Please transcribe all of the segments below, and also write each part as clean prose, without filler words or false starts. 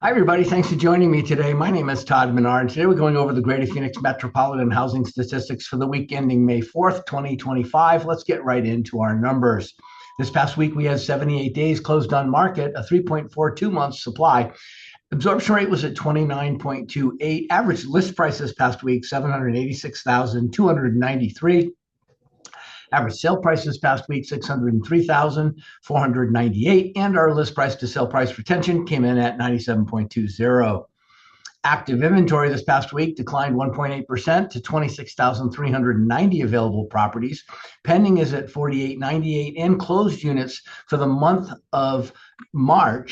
Hi, everybody. Thanks for joining me today. My name is Todd Menard. Today we're going over the Greater Phoenix Metropolitan Housing Statistics for the week ending May 4th, 2025. Let's get right into our numbers. This past week, we had 78 days closed on market, a 3.42 months supply. Absorption rate was at 29.28. Average list price this past week, 786,293. Average sale price this past week, 603,498, and our list price to sale price retention came in at 97.20. Active inventory this past week declined 1.8% to 26,390 available properties. Pending is at 4,898, and closed units for the month of April,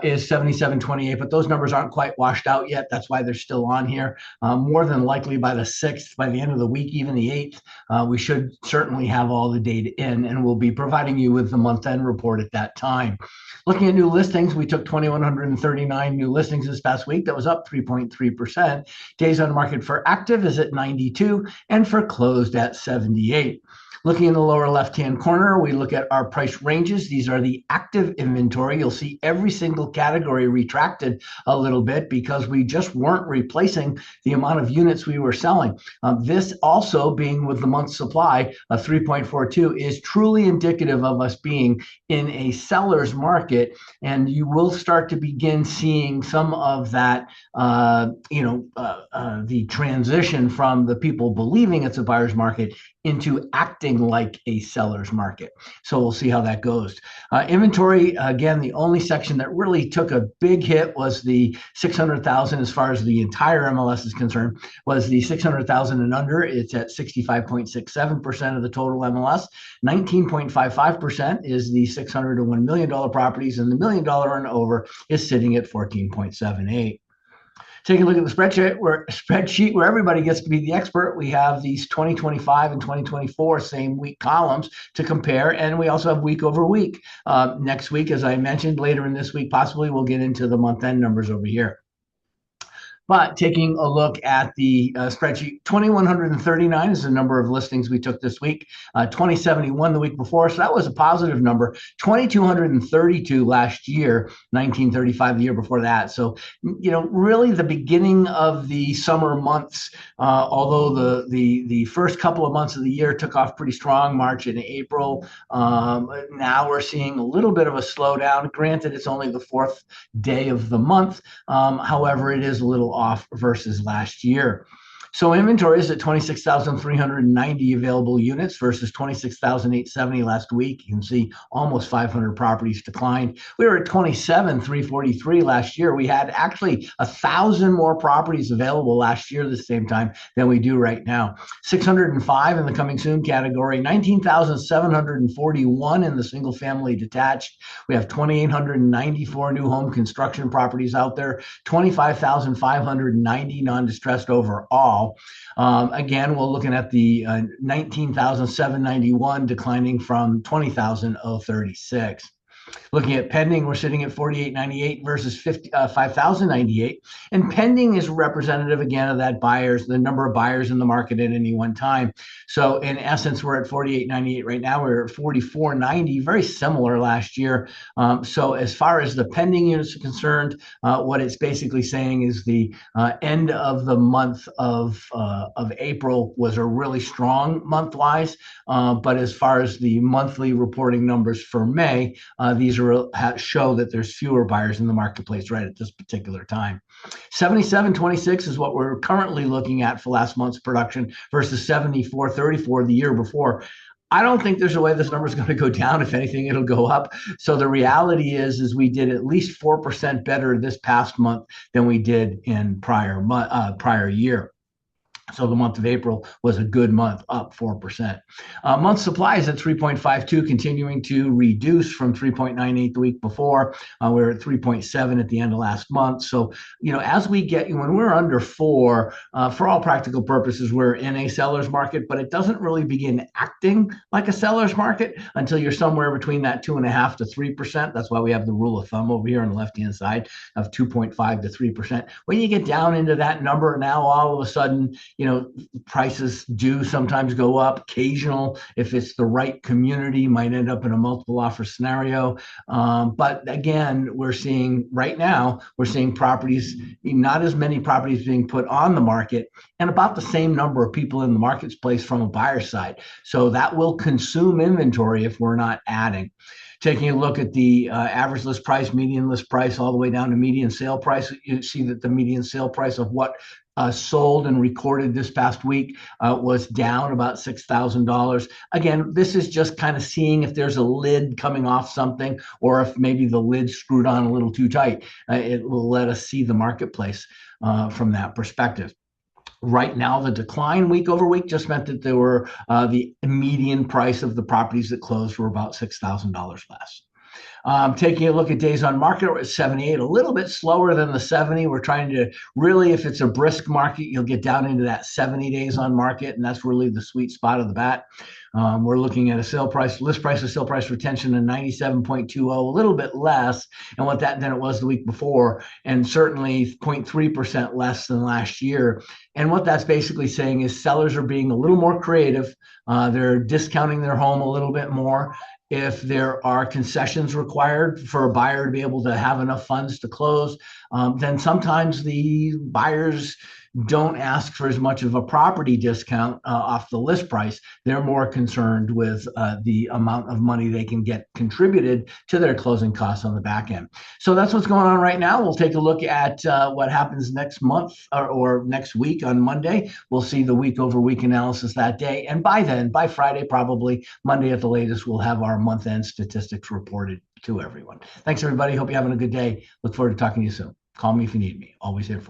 is 7,728, but those numbers aren't quite washed out yet. That's why they're still on here. More than likely by the 6th, by the end of the week, even the 8th, we should certainly have all the data in, and we'll be providing you with the month-end report at that time. Looking at new listings, we took 2,139 new listings this past week. That was up 3.3%. Days on market for active is at 92 and for closed at 78. Looking in the lower left-hand corner, we look at our price ranges. These are the active inventory. You'll see every single category retracted a little bit because we just weren't replacing the amount of units we were selling. This also being with the month supply of 3.42 is truly indicative of us being in a seller's market, and you will start to begin seeing some of that, the transition from the people believing it's a buyer's market into acting like a seller's market. So we'll see how that goes. Inventory, again, the only section that really took a big hit was the 600,000 as far as the entire MLS is concerned, was the 600,000 and under. It's at 65.67% of the total MLS. 19.55% is the $600 to $1 million properties, and the $1 million and over is sitting at 14.78. Taking a look at the spreadsheet where everybody gets to be the expert, we have these 2025 and 2024 same week columns to compare, and we also have week over week. Next week, as I mentioned, later in this week, possibly we'll get into the month-end numbers over here. But taking a look at the spreadsheet, 2,139 is the number of listings we took this week, 2,071 the week before, so that was a positive number. 2,232 last year, 1,935 the year before that. So, really the beginning of the summer months, although the first couple of months of the year took off pretty strong, March and April. Now we're seeing a little bit of a slowdown. Granted, it's only the fourth day of the month. However, it is a little off versus last year. So inventory is at 26,390 available units versus 26,870 last week. You can see almost 500 properties declined. We were at 27,343 last year. We had actually 1,000 more properties available last year at the same time than we do right now. 605 in the coming soon category, 19,741 in the single family detached. We have 2,894 new home construction properties out there, 25,590 non-distressed overall. Again, we're looking at the 19,791 declining from 20,036. Looking at pending, we're sitting at 4,898 versus 5,098. And pending is representative, again, of the number of buyers in the market at any one time. So in essence, we're at 4,898 right now. We're at 4,490, very similar last year. So as far as the pending units are concerned, what it's basically saying is the end of the month of April was a really strong month-wise. But as far as the monthly reporting numbers for May, these show that there's fewer buyers in the marketplace right at this particular time. 77.26 is what we're currently looking at for last month's production versus 74.34 the year before. I don't think there's a way this number is going to go down. If anything, it'll go up. So the reality is we did at least 4% better this past month than we did in prior year. So the month of April was a good month, up 4%. Month supply is at 3.52, continuing to reduce from 3.98 the week before. We were at 3.7 at the end of last month. So, as we when we're under 4, for all practical purposes, we're in a seller's market, but it doesn't really begin acting like a seller's market until you're somewhere between that 2.5% to 3%. That's why we have the rule of thumb over here on the left-hand side of 2.5 to 3%. When you get down into that number now, all of a sudden, prices do sometimes go up. Occasional, if it's the right community, might end up in a multiple offer scenario. But again, we're seeing properties, not as many properties being put on the market, and about the same number of people in the marketplace from a buyer side. So that will consume inventory if we're not adding. Taking a look at the average list price, median list price, all the way down to median sale price, you see that the median sale price of what sold and recorded this past week was down about $6,000. Again, this is just kind of seeing if there's a lid coming off something, or if maybe the lid's screwed on a little too tight. It will let us see the marketplace from that perspective. Right now, the decline week over week just meant that there were the median price of the properties that closed were about $6,000 less. Taking a look at days on market, we're at 78, a little bit slower than the 70. We're trying to really, if it's a brisk market, you'll get down into that 70 days on market, and that's really the sweet spot of the bat. We're looking at a sale price, list price to sale price retention of 97.20, a little bit less than it was the week before, and certainly 0.3% less than last year. And what that's basically saying is sellers are being a little more creative. They're discounting their home a little bit more. If there are concessions required for a buyer to be able to have enough funds to close, then sometimes the buyers don't ask for as much of a property discount off the list price. They're more concerned with the amount of money they can get contributed to their closing costs on the back end. So that's what's going on right now. We'll take a look at what happens next month or next week on Monday. We'll see the week over week analysis that day. And by then, by Friday, probably Monday at the latest, we'll have our month-end statistics reported to everyone. Thanks, everybody. Hope you're having a good day. Look forward to talking to you soon. Call me if you need me. Always here for you.